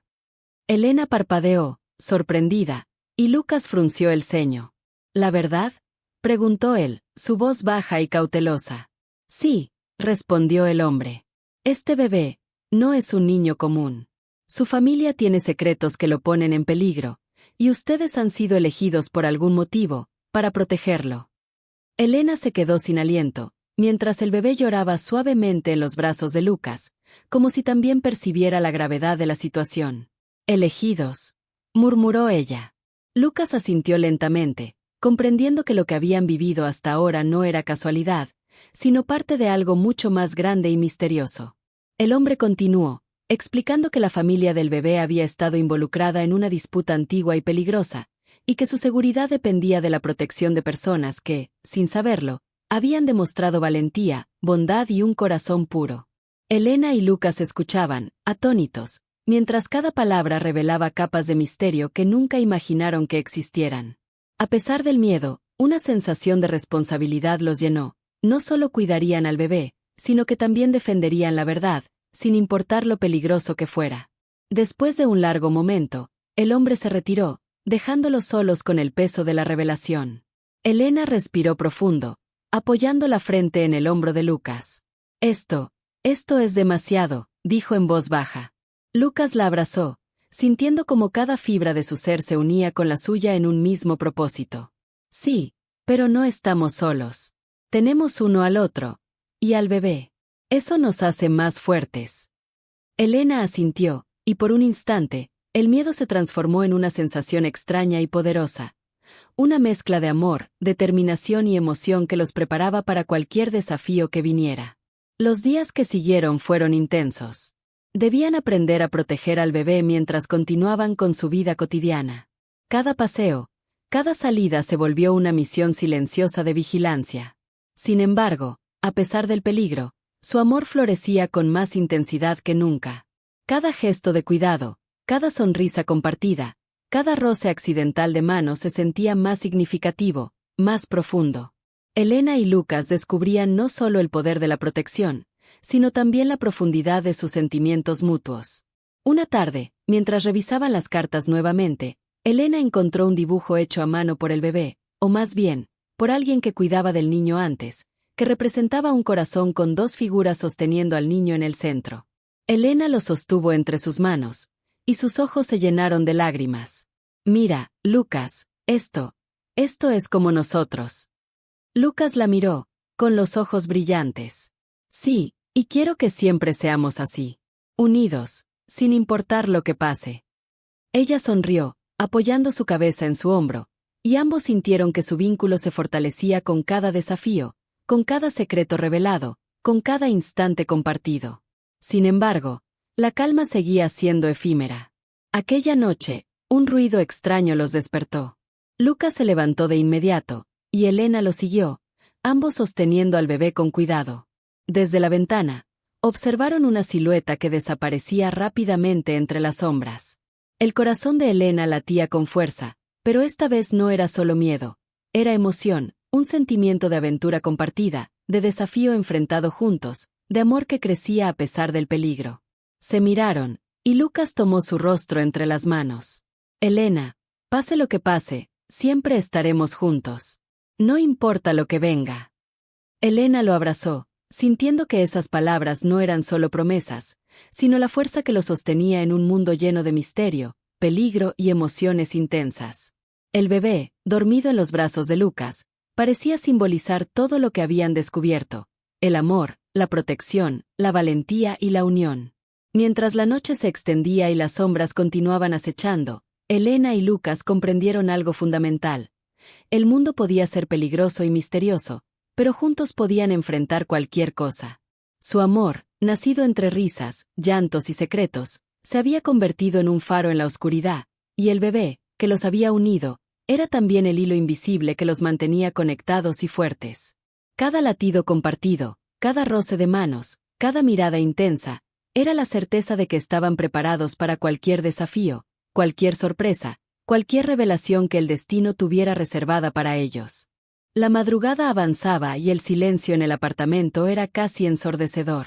Elena parpadeó, sorprendida, y Lucas frunció el ceño. ¿La verdad?, preguntó él, su voz baja y cautelosa. Sí, respondió el hombre. Este bebé no es un niño común. Su familia tiene secretos que lo ponen en peligro, y ustedes han sido elegidos por algún motivo, para protegerlo. Elena se quedó sin aliento, mientras el bebé lloraba suavemente en los brazos de Lucas, como si también percibiera la gravedad de la situación. Elegidos, murmuró ella. Lucas asintió lentamente, comprendiendo que lo que habían vivido hasta ahora no era casualidad, sino parte de algo mucho más grande y misterioso. El hombre continuó, explicando que la familia del bebé había estado involucrada en una disputa antigua y peligrosa, y que su seguridad dependía de la protección de personas que, sin saberlo, habían demostrado valentía, bondad y un corazón puro. Elena y Lucas escuchaban, atónitos, mientras cada palabra revelaba capas de misterio que nunca imaginaron que existieran. A pesar del miedo, una sensación de responsabilidad los llenó. No solo cuidarían al bebé, sino que también defenderían la verdad, sin importar lo peligroso que fuera. Después de un largo momento, el hombre se retiró, dejándolos solos con el peso de la revelación. Elena respiró profundo, apoyando la frente en el hombro de Lucas. Esto es demasiado, dijo en voz baja. Lucas la abrazó, sintiendo como cada fibra de su ser se unía con la suya en un mismo propósito. Sí, pero no estamos solos. Tenemos uno al otro, y al bebé. Eso nos hace más fuertes. Elena asintió, y por un instante, el miedo se transformó en una sensación extraña y poderosa. Una mezcla de amor, determinación y emoción que los preparaba para cualquier desafío que viniera. Los días que siguieron fueron intensos. Debían aprender a proteger al bebé mientras continuaban con su vida cotidiana. Cada paseo, cada salida se volvió una misión silenciosa de vigilancia. Sin embargo, a pesar del peligro, su amor florecía con más intensidad que nunca. Cada gesto de cuidado, cada sonrisa compartida, cada roce accidental de mano se sentía más significativo, más profundo. Elena y Lucas descubrían no solo el poder de la protección, sino también la profundidad de sus sentimientos mutuos. Una tarde, mientras revisaban las cartas nuevamente, Elena encontró un dibujo hecho a mano por el bebé, o más bien, por alguien que cuidaba del niño antes, que representaba un corazón con dos figuras sosteniendo al niño en el centro. Elena lo sostuvo entre sus manos, y sus ojos se llenaron de lágrimas. Mira, Lucas, esto es como nosotros. Lucas la miró, con los ojos brillantes. Sí, y quiero que siempre seamos así. Unidos, sin importar lo que pase. Ella sonrió, apoyando su cabeza en su hombro, y ambos sintieron que su vínculo se fortalecía con cada desafío, con cada secreto revelado, con cada instante compartido. Sin embargo, la calma seguía siendo efímera. Aquella noche, un ruido extraño los despertó. Lucas se levantó de inmediato, y Elena lo siguió, ambos sosteniendo al bebé con cuidado. Desde la ventana, observaron una silueta que desaparecía rápidamente entre las sombras. El corazón de Elena latía con fuerza, pero esta vez no era solo miedo, era emoción, un sentimiento de aventura compartida, de desafío enfrentado juntos, de amor que crecía a pesar del peligro. Se miraron, Y Lucas tomó su rostro entre las manos. Elena, pase lo que pase, siempre estaremos juntos. No importa lo que venga. Elena lo abrazó, sintiendo que esas palabras no eran solo promesas, sino la fuerza que lo sostenía en un mundo lleno de misterio, peligro y emociones intensas. El bebé, dormido en los brazos de Lucas, parecía simbolizar todo lo que habían descubierto: el amor, la protección, la valentía y la unión. Mientras la noche se extendía y las sombras continuaban acechando, Elena y Lucas comprendieron algo fundamental. El mundo podía ser peligroso y misterioso, pero juntos podían enfrentar cualquier cosa. Su amor, nacido entre risas, llantos y secretos, se había convertido en un faro en la oscuridad, y el bebé, que los había unido, era también el hilo invisible que los mantenía conectados y fuertes. Cada latido compartido, cada roce de manos, cada mirada intensa, era la certeza de que estaban preparados para cualquier desafío, cualquier sorpresa, cualquier revelación que el destino tuviera reservada para ellos. La madrugada avanzaba y el silencio en el apartamento era casi ensordecedor.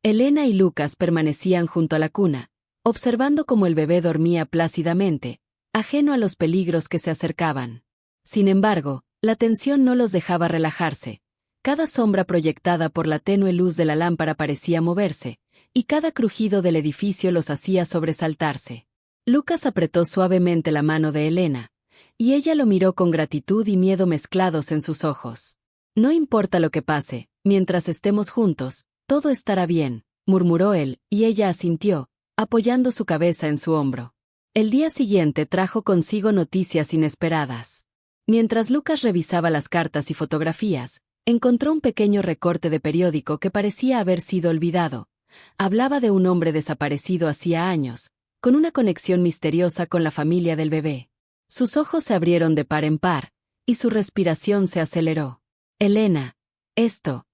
Elena y Lucas permanecían junto a la cuna, observando cómo el bebé dormía plácidamente, ajeno a los peligros que se acercaban. Sin embargo, la tensión no los dejaba relajarse. Cada sombra proyectada por la tenue luz de la lámpara parecía moverse, y cada crujido del edificio los hacía sobresaltarse. Lucas apretó suavemente la mano de Elena, y ella lo miró con gratitud y miedo mezclados en sus ojos. No importa lo que pase, mientras estemos juntos, todo estará bien, murmuró él, y ella asintió, apoyando su cabeza en su hombro. El día siguiente trajo consigo noticias inesperadas. Mientras Lucas revisaba las cartas y fotografías, encontró un pequeño recorte de periódico que parecía haber sido olvidado. Hablaba de un hombre desaparecido hacía años, con una conexión misteriosa con la familia del bebé. Sus ojos se abrieron de par en par, y su respiración se aceleró. Elena, esto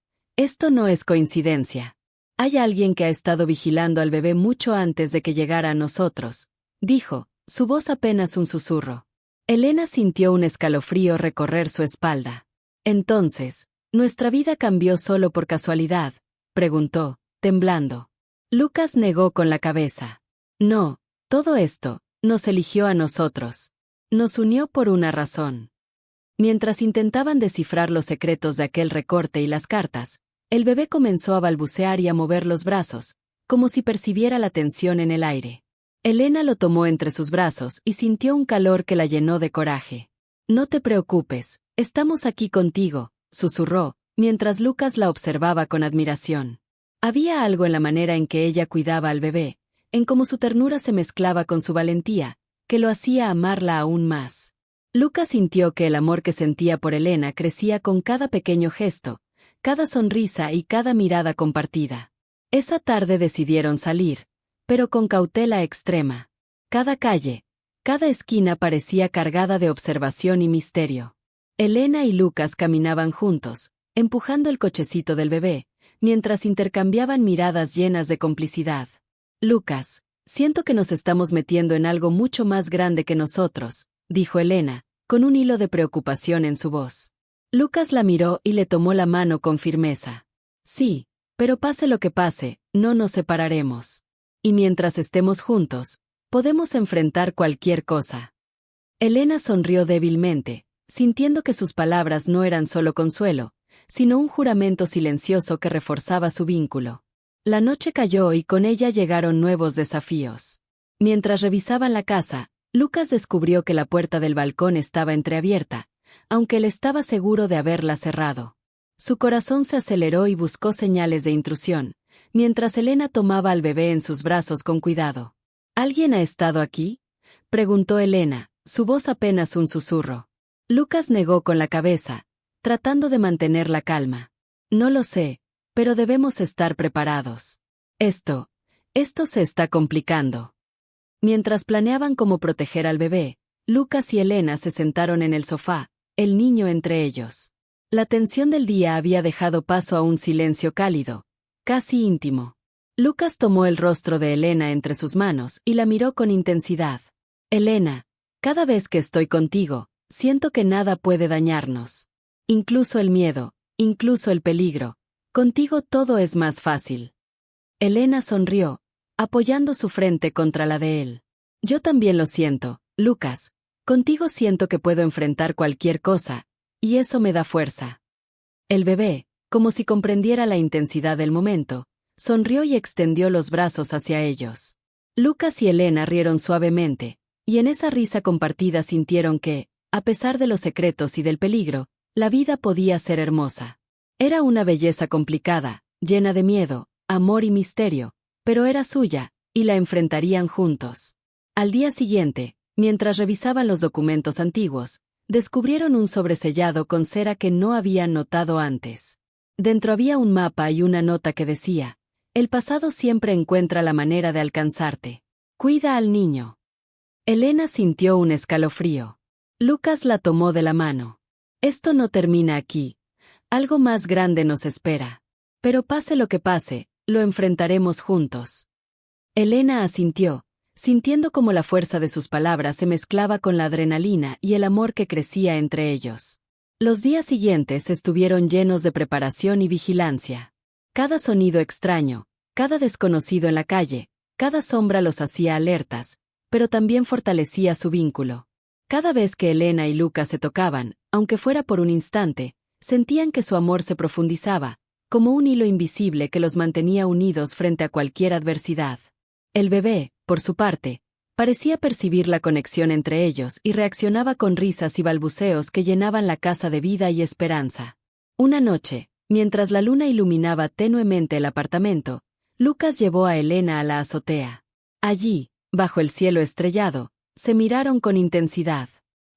no es coincidencia. Hay alguien que ha estado vigilando al bebé mucho antes de que llegara a nosotros, dijo, su voz apenas un susurro. Elena sintió un escalofrío recorrer su espalda. Entonces, ¿nuestra vida cambió solo por casualidad?, preguntó, temblando. Lucas negó con la cabeza. No, todo esto nos eligió a nosotros. Nos unió por una razón. Mientras intentaban descifrar los secretos de aquel recorte y las cartas, el bebé comenzó a balbucear y a mover los brazos, como si percibiera la tensión en el aire. Elena lo tomó entre sus brazos y sintió un calor que la llenó de coraje. No te preocupes, estamos aquí contigo, susurró, mientras Lucas la observaba con admiración. Había algo en la manera en que ella cuidaba al bebé, en cómo su ternura se mezclaba con su valentía, que lo hacía amarla aún más. Lucas sintió que el amor que sentía por Elena crecía con cada pequeño gesto, cada sonrisa y cada mirada compartida. Esa tarde decidieron salir, pero con cautela extrema. Cada calle, cada esquina parecía cargada de observación y misterio. Elena y Lucas caminaban juntos, empujando el cochecito del bebé, mientras intercambiaban miradas llenas de complicidad. Lucas, siento que nos estamos metiendo en algo mucho más grande que nosotros, dijo Elena, con un hilo de preocupación en su voz. Lucas la miró y le tomó la mano con firmeza. Sí, pero pase lo que pase, no nos separaremos. Y mientras estemos juntos, podemos enfrentar cualquier cosa. Elena sonrió débilmente, sintiendo que sus palabras no eran solo consuelo, sino un juramento silencioso que reforzaba su vínculo. La noche cayó y con ella llegaron nuevos desafíos. Mientras revisaban la casa, Lucas descubrió que la puerta del balcón estaba entreabierta, aunque él estaba seguro de haberla cerrado. Su corazón se aceleró y buscó señales de intrusión, mientras Elena tomaba al bebé en sus brazos con cuidado. ¿Alguien ha estado aquí?, preguntó Elena, su voz apenas un susurro. Lucas negó con la cabeza, tratando de mantener la calma. No lo sé, pero debemos estar preparados. Esto se está complicando. Mientras planeaban cómo proteger al bebé, Lucas y Elena se sentaron en el sofá, el niño entre ellos. La tensión del día había dejado paso a un silencio cálido, casi íntimo. Lucas tomó el rostro de Elena entre sus manos y la miró con intensidad. Elena, cada vez que estoy contigo, siento que nada puede dañarnos. Incluso el miedo, incluso el peligro. Contigo todo es más fácil. Elena sonrió, apoyando su frente contra la de él. Yo también lo siento, Lucas. Contigo siento que puedo enfrentar cualquier cosa, y eso me da fuerza. El bebé, como si comprendiera la intensidad del momento, sonrió y extendió los brazos hacia ellos. Lucas y Elena rieron suavemente, y en esa risa compartida sintieron que, a pesar de los secretos y del peligro, la vida podía ser hermosa. Era una belleza complicada, llena de miedo, amor y misterio, pero era suya, y la enfrentarían juntos. Al día siguiente, mientras revisaban los documentos antiguos, descubrieron un sobresellado con cera que no habían notado antes. Dentro había un mapa y una nota que decía: el pasado siempre encuentra la manera de alcanzarte. Cuida al niño. Elena sintió un escalofrío. Lucas la tomó de la mano. Esto no termina aquí. Algo más grande nos espera. Pero pase lo que pase, lo enfrentaremos juntos. Elena asintió, sintiendo cómo la fuerza de sus palabras se mezclaba con la adrenalina y el amor que crecía entre ellos. Los días siguientes estuvieron llenos de preparación y vigilancia. Cada sonido extraño, cada desconocido en la calle, cada sombra los hacía alertas, pero también fortalecía su vínculo. Cada vez que Elena y Lucas se tocaban, aunque fuera por un instante, sentían que su amor se profundizaba, como un hilo invisible que los mantenía unidos frente a cualquier adversidad. El bebé, por su parte, parecía percibir la conexión entre ellos y reaccionaba con risas y balbuceos que llenaban la casa de vida y esperanza. Una noche, mientras la luna iluminaba tenuemente el apartamento, Lucas llevó a Elena a la azotea. Allí, bajo el cielo estrellado, se miraron con intensidad.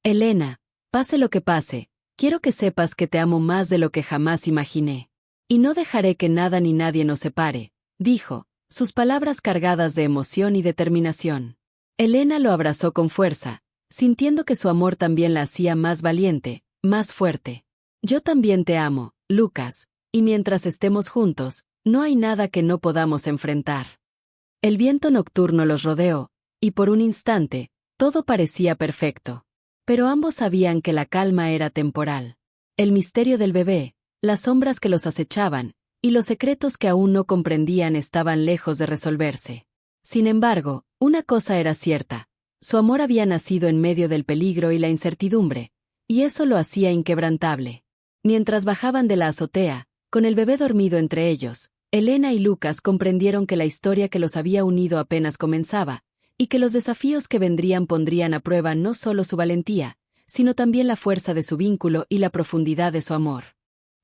Elena, pase lo que pase, quiero que sepas que te amo más de lo que jamás imaginé. Y no dejaré que nada ni nadie nos separe, dijo, sus palabras cargadas de emoción y determinación. Elena lo abrazó con fuerza, sintiendo que su amor también la hacía más valiente, más fuerte. Yo también te amo, Lucas, y mientras estemos juntos, no hay nada que no podamos enfrentar. El viento nocturno los rodeó, y por un instante, todo parecía perfecto. Pero ambos sabían que la calma era temporal. El misterio del bebé, las sombras que los acechaban, y los secretos que aún no comprendían estaban lejos de resolverse. Sin embargo, una cosa era cierta: su amor había nacido en medio del peligro y la incertidumbre, y eso lo hacía inquebrantable. Mientras bajaban de la azotea, con el bebé dormido entre ellos, Elena y Lucas comprendieron que la historia que los había unido apenas comenzaba, y que los desafíos que vendrían pondrían a prueba no solo su valentía, sino también la fuerza de su vínculo y la profundidad de su amor.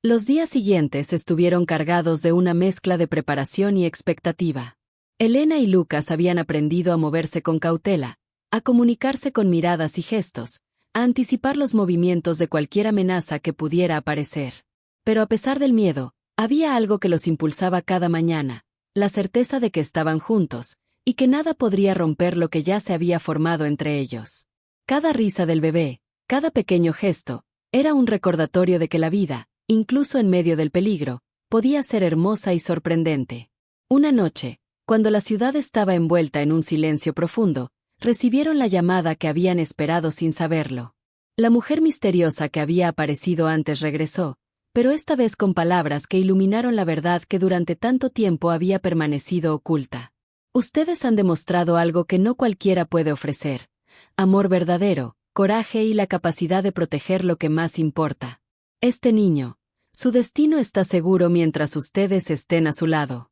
Los días siguientes estuvieron cargados de una mezcla de preparación y expectativa. Elena y Lucas habían aprendido a moverse con cautela, a comunicarse con miradas y gestos, a anticipar los movimientos de cualquier amenaza que pudiera aparecer. Pero a pesar del miedo, había algo que los impulsaba cada mañana: la certeza de que estaban juntos, y que nada podría romper lo que ya se había formado entre ellos. Cada risa del bebé, cada pequeño gesto, era un recordatorio de que la vida, incluso en medio del peligro, podía ser hermosa y sorprendente. Una noche, cuando la ciudad estaba envuelta en un silencio profundo, recibieron la llamada que habían esperado sin saberlo. La mujer misteriosa que había aparecido antes regresó, pero esta vez con palabras que iluminaron la verdad que durante tanto tiempo había permanecido oculta. Ustedes han demostrado algo que no cualquiera puede ofrecer: amor verdadero, coraje y la capacidad de proteger lo que más importa. Este niño, su destino está seguro mientras ustedes estén a su lado.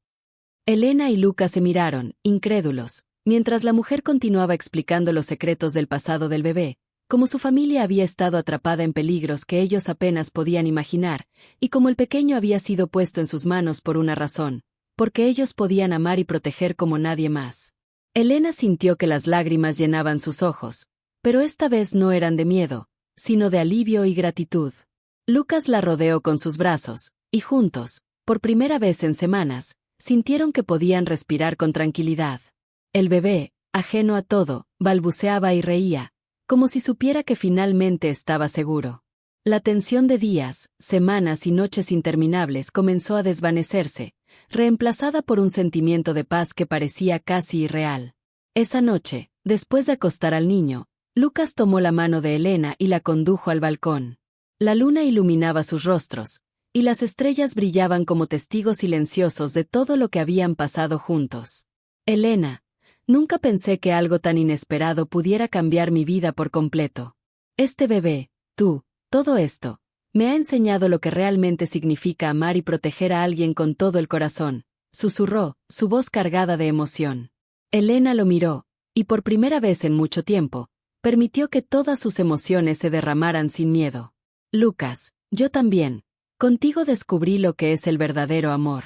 Elena y Lucas se miraron, incrédulos, mientras la mujer continuaba explicando los secretos del pasado del bebé, como su familia había estado atrapada en peligros que ellos apenas podían imaginar, y como el pequeño había sido puesto en sus manos por una razón: porque ellos podían amar y proteger como nadie más. Elena sintió que las lágrimas llenaban sus ojos, pero esta vez no eran de miedo, sino de alivio y gratitud. Lucas la rodeó con sus brazos, y juntos, por primera vez en semanas, sintieron que podían respirar con tranquilidad. El bebé, ajeno a todo, balbuceaba y reía, como si supiera que finalmente estaba seguro. La tensión de días, semanas y noches interminables comenzó a desvanecerse, reemplazada por un sentimiento de paz que parecía casi irreal. Esa noche, después de acostar al niño, Lucas tomó la mano de Elena y la condujo al balcón. La luna iluminaba sus rostros, y las estrellas brillaban como testigos silenciosos de todo lo que habían pasado juntos. Elena, nunca pensé que algo tan inesperado pudiera cambiar mi vida por completo. Este bebé, tú, todo esto, me ha enseñado lo que realmente significa amar y proteger a alguien con todo el corazón, susurró, su voz cargada de emoción. Elena lo miró, y por primera vez en mucho tiempo, permitió que todas sus emociones se derramaran sin miedo. Lucas, yo también. Contigo descubrí lo que es el verdadero amor.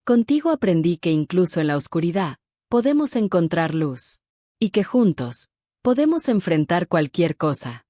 Contigo aprendí que incluso en la oscuridad, podemos encontrar luz. Y que juntos, podemos enfrentar cualquier cosa.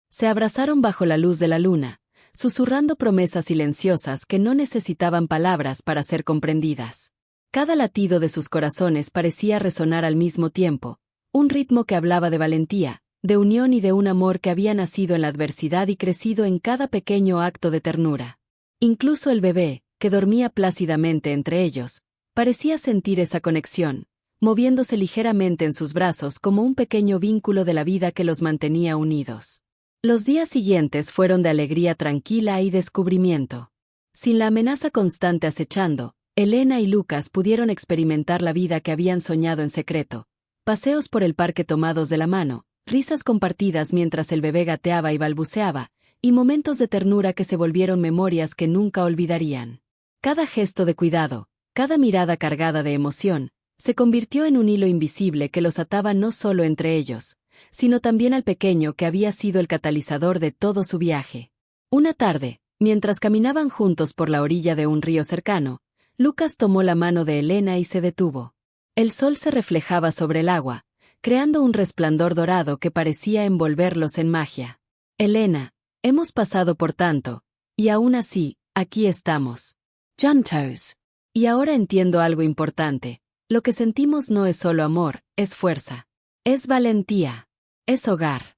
Se abrazaron bajo la luz de la luna, susurrando promesas silenciosas que no necesitaban palabras para ser comprendidas. Cada latido de sus corazones parecía resonar al mismo tiempo, un ritmo que hablaba de valentía, de unión y de un amor que había nacido en la adversidad y crecido en cada pequeño acto de ternura. Incluso el bebé, que dormía plácidamente entre ellos, parecía sentir esa conexión, moviéndose ligeramente en sus brazos como un pequeño vínculo de la vida que los mantenía unidos. Los días siguientes fueron de alegría tranquila y descubrimiento. Sin la amenaza constante acechando, Elena y Lucas pudieron experimentar la vida que habían soñado en secreto. Paseos por el parque tomados de la mano, risas compartidas mientras el bebé gateaba y balbuceaba, y momentos de ternura que se volvieron memorias que nunca olvidarían. Cada gesto de cuidado, cada mirada cargada de emoción, se convirtió en un hilo invisible que los ataba no solo entre ellos, sino también al pequeño que había sido el catalizador de todo su viaje. Una tarde, mientras caminaban juntos por la orilla de un río cercano, Lucas tomó la mano de Elena y se detuvo. El sol se reflejaba sobre el agua, creando un resplandor dorado que parecía envolverlos en magia. Elena, hemos pasado por tanto, y aún así, aquí estamos. Juntos. Y ahora entiendo algo importante. Lo que sentimos no es solo amor, es fuerza. Es valentía. Es hogar.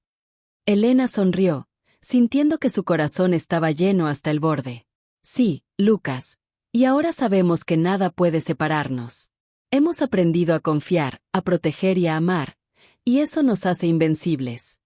Elena sonrió, sintiendo que su corazón estaba lleno hasta el borde. Sí, Lucas. Y ahora sabemos que nada puede separarnos. Hemos aprendido a confiar, a proteger y a amar, y eso nos hace invencibles.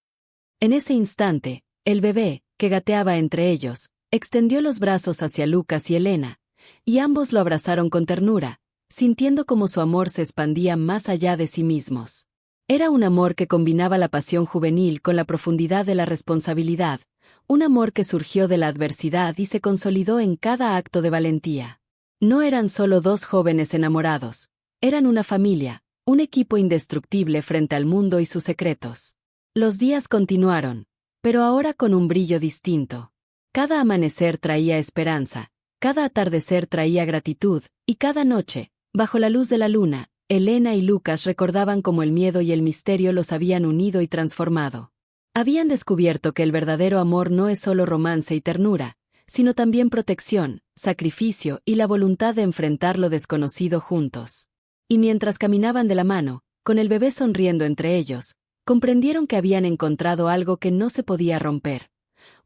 En ese instante, el bebé, que gateaba entre ellos, extendió los brazos hacia Lucas y Elena, y ambos lo abrazaron con ternura, sintiendo como su amor se expandía más allá de sí mismos. Era un amor que combinaba la pasión juvenil con la profundidad de la responsabilidad, un amor que surgió de la adversidad y se consolidó en cada acto de valentía. No eran solo dos jóvenes enamorados, eran una familia, un equipo indestructible frente al mundo y sus secretos. Los días continuaron, pero ahora con un brillo distinto. Cada amanecer traía esperanza, cada atardecer traía gratitud, y cada noche, bajo la luz de la luna, Elena y Lucas recordaban cómo el miedo y el misterio los habían unido y transformado. Habían descubierto que el verdadero amor no es solo romance y ternura, sino también protección, sacrificio y la voluntad de enfrentar lo desconocido juntos. Y mientras caminaban de la mano, con el bebé sonriendo entre ellos, comprendieron que habían encontrado algo que no se podía romper.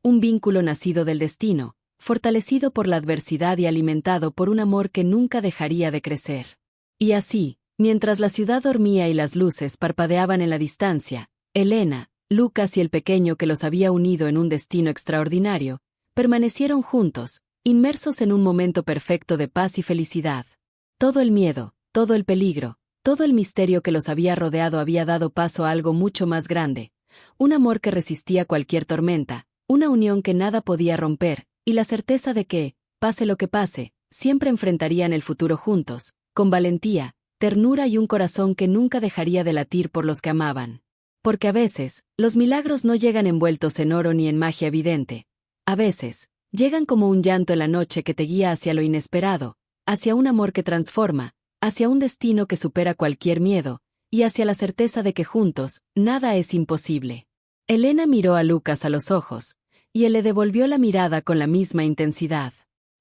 Un vínculo nacido del destino, fortalecido por la adversidad y alimentado por un amor que nunca dejaría de crecer. Y así, mientras la ciudad dormía y las luces parpadeaban en la distancia, Elena, Lucas y el pequeño que los había unido en un destino extraordinario, permanecieron juntos, inmersos en un momento perfecto de paz y felicidad. Todo el miedo, todo el peligro, todo el misterio que los había rodeado había dado paso a algo mucho más grande, un amor que resistía cualquier tormenta, una unión que nada podía romper, y la certeza de que, pase lo que pase, siempre enfrentarían el futuro juntos, con valentía, ternura y un corazón que nunca dejaría de latir por los que amaban. Porque a veces, los milagros no llegan envueltos en oro ni en magia evidente. A veces, llegan como un llanto en la noche que te guía hacia lo inesperado, hacia un amor que transforma, hacia un destino que supera cualquier miedo, y hacia la certeza de que juntos, nada es imposible. Elena miró a Lucas a los ojos, y él le devolvió la mirada con la misma intensidad.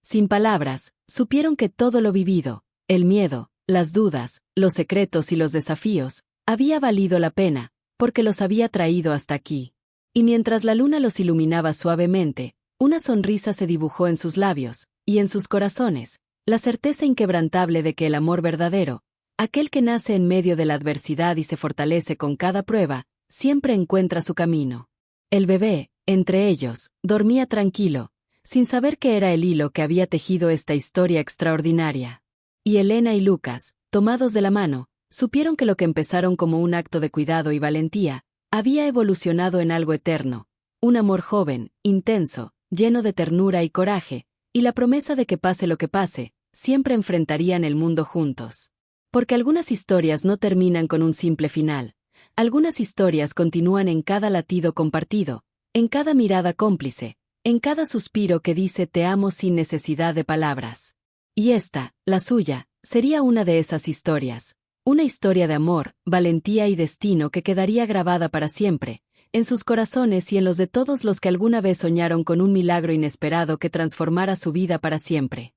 Sin palabras, supieron que todo lo vivido, el miedo, las dudas, los secretos y los desafíos, había valido la pena, porque los había traído hasta aquí. Y mientras la luna los iluminaba suavemente, una sonrisa se dibujó en sus labios, y en sus corazones, la certeza inquebrantable de que el amor verdadero, aquel que nace en medio de la adversidad y se fortalece con cada prueba, siempre encuentra su camino. El bebé, entre ellos, dormía tranquilo, sin saber qué era el hilo que había tejido esta historia extraordinaria. Y Elena y Lucas, tomados de la mano, supieron que lo que empezaron como un acto de cuidado y valentía, había evolucionado en algo eterno, un amor joven, intenso, lleno de ternura y coraje, y la promesa de que pase lo que pase, siempre enfrentarían el mundo juntos. Porque algunas historias no terminan con un simple final. Algunas historias continúan en cada latido compartido, en cada mirada cómplice, en cada suspiro que dice te amo sin necesidad de palabras. Y esta, la suya, sería una de esas historias. Una historia de amor, valentía y destino que quedaría grabada para siempre, en sus corazones y en los de todos los que alguna vez soñaron con un milagro inesperado que transformara su vida para siempre.